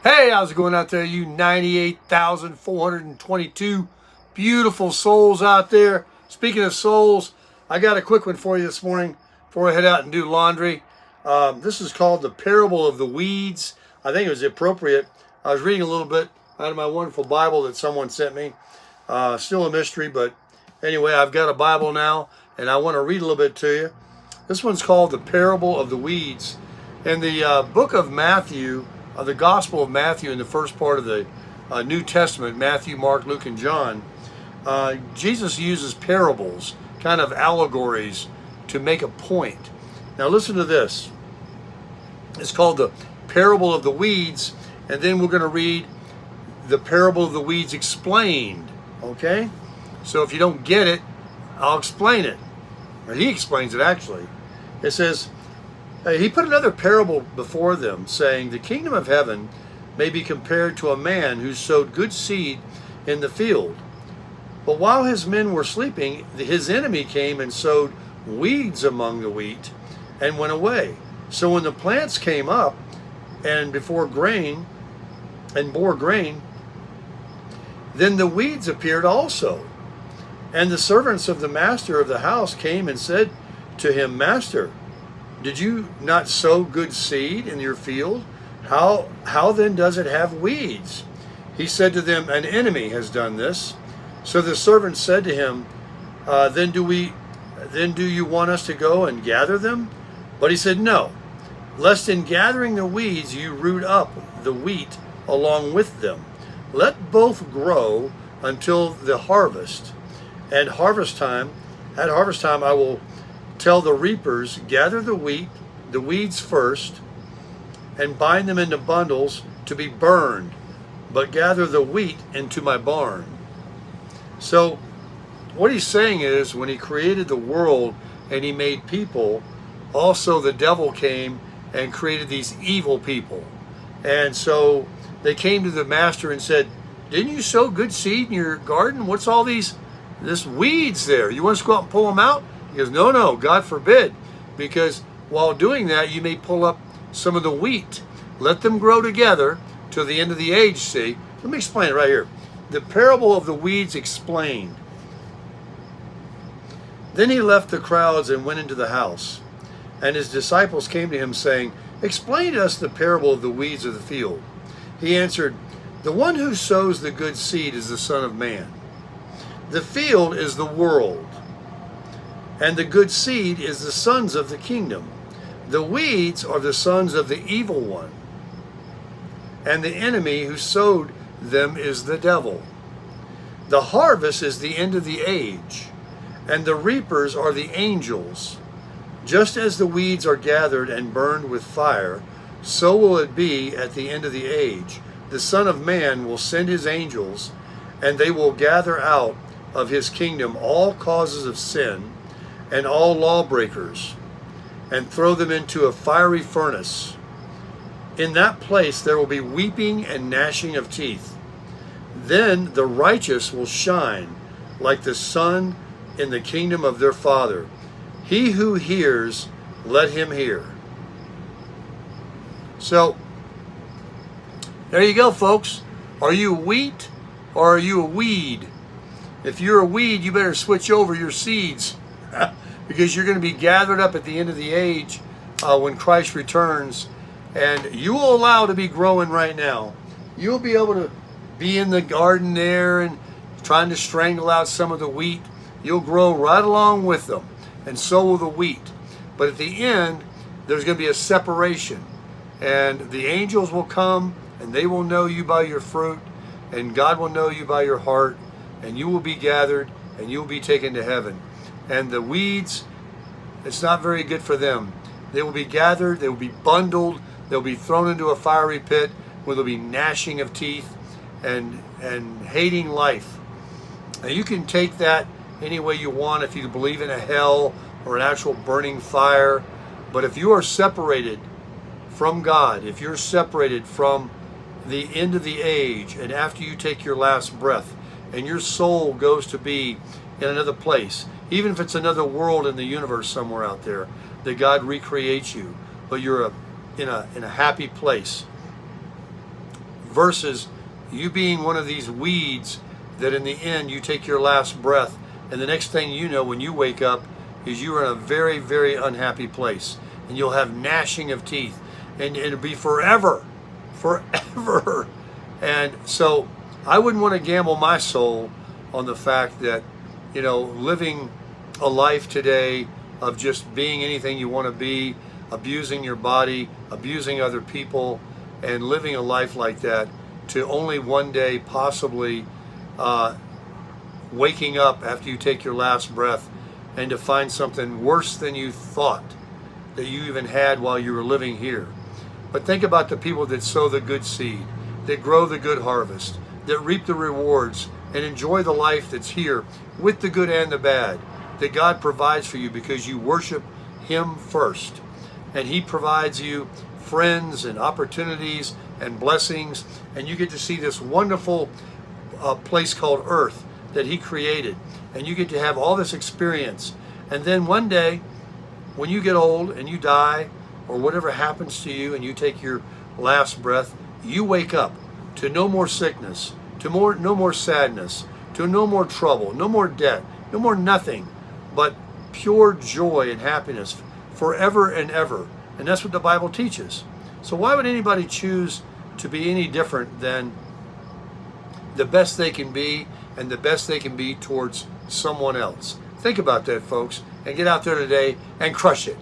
Hey, how's it going out there, you 98,422 beautiful souls out there? Speaking of souls, I got a quick one for you this morning before I head out and do laundry. This is called The Parable of the Weeds. I think it was appropriate. I was reading a little bit out of my wonderful Bible that someone sent me. Still a mystery, but anyway, I've got a Bible now, and I want to read a little bit to you. This one's called The Parable of the Weeds. In the book of Matthew, the Gospel of Matthew, in the first part of the New Testament, Matthew, Mark, Luke, and John, Jesus uses parables, kind of allegories, to make a point. Now listen to this. It's called the Parable of the Weeds, and then we're going to read the Parable of the Weeds explained. Okay? So if you don't get it, I'll explain it. Or he explains it, actually. It says, he put another parable before them, saying, the kingdom of heaven may be compared to a man who sowed good seed in the field. But while his men were sleeping, his enemy came and sowed weeds among the wheat and went away. So when the plants came up and bore grain, then the weeds appeared also. And the servants of the master of the house came and said to him, Master, did you not sow good seed in your field? How then does it have weeds? He said to them, an enemy has done this. So the servants said to him, Then do you want us to go and gather them? But he said, No, lest in gathering the weeds you root up the wheat along with them. Let both grow until the harvest. At harvest time I will tell the reapers, gather the weeds first, and bind them into bundles to be burned, but gather the wheat into my barn. So what he's saying is, when he created the world and he made people, also the devil came and created these evil people. And so they came to the master and said, didn't you sow good seed in your garden? What's all this weeds there? You want us to go out and pull them out? He goes, no, God forbid, because while doing that, you may pull up some of the wheat. Let them grow together till the end of the age, see? Let me explain it right here. The parable of the weeds explained. Then he left the crowds and went into the house. And his disciples came to him, saying, Explain to us the parable of the weeds of the field. He answered, The one who sows the good seed is the Son of Man. The field is the world, and the good seed is the sons of the kingdom. The weeds are the sons of the evil one, and the enemy who sowed them is the devil. The harvest is the end of the age, and the reapers are the angels. Just as the weeds are gathered and burned with fire, so will it be at the end of the age. The Son of Man will send his angels, and they will gather out of his kingdom all causes of sin and all lawbreakers, and throw them into a fiery furnace. In that place there will be weeping and gnashing of teeth. Then the righteous will shine like the sun in the kingdom of their Father. He who hears, let him hear. So, there you go, folks. Are you wheat or are you a weed? If you're a weed, you better switch over your seeds because you're going to be gathered up at the end of the age when Christ returns. And you will allow to be growing right now. You'll be able to be in the garden there and trying to strangle out some of the wheat. You'll grow right along with them, and so will the wheat. But at the end, there's going to be a separation. And the angels will come, and they will know you by your fruit, and God will know you by your heart, and you will be gathered, and you will be taken to heaven. And the weeds, it's not very good for them. They will be gathered, they will be bundled, they'll be thrown into a fiery pit where there'll be gnashing of teeth and hating life. Now you can take that any way you want, if you believe in a hell or an actual burning fire. But if you are separated from God, if you're separated from the end of the age, and after you take your last breath, and your soul goes to be in another place, even if it's another world in the universe somewhere out there, that God recreates you, but you're in a happy place, versus you being one of these weeds that in the end you take your last breath, and the next thing you know when you wake up is you are in a very, very unhappy place, and you'll have gnashing of teeth, and it'll be forever. And so I wouldn't want to gamble my soul on the fact that, living a life today of just being anything you want to be, abusing your body, abusing other people, and living a life like that, to only one day possibly waking up after you take your last breath and to find something worse than you thought that you even had while you were living here. But think about the people that sow the good seed, that grow the good harvest, that reap the rewards, and enjoy the life that's here with the good and the bad, that God provides for you because you worship Him first. And He provides you friends and opportunities and blessings, and you get to see this wonderful place called earth that He created, and you get to have all this experience. And then one day when you get old and you die, or whatever happens to you and you take your last breath, you wake up to no more sickness, to no more sadness, to no more trouble, no more debt, no more nothing, but pure joy and happiness forever and ever. And that's what the Bible teaches. So why would anybody choose to be any different than the best they can be and the best they can be towards someone else? Think about that, folks, and get out there today and crush it.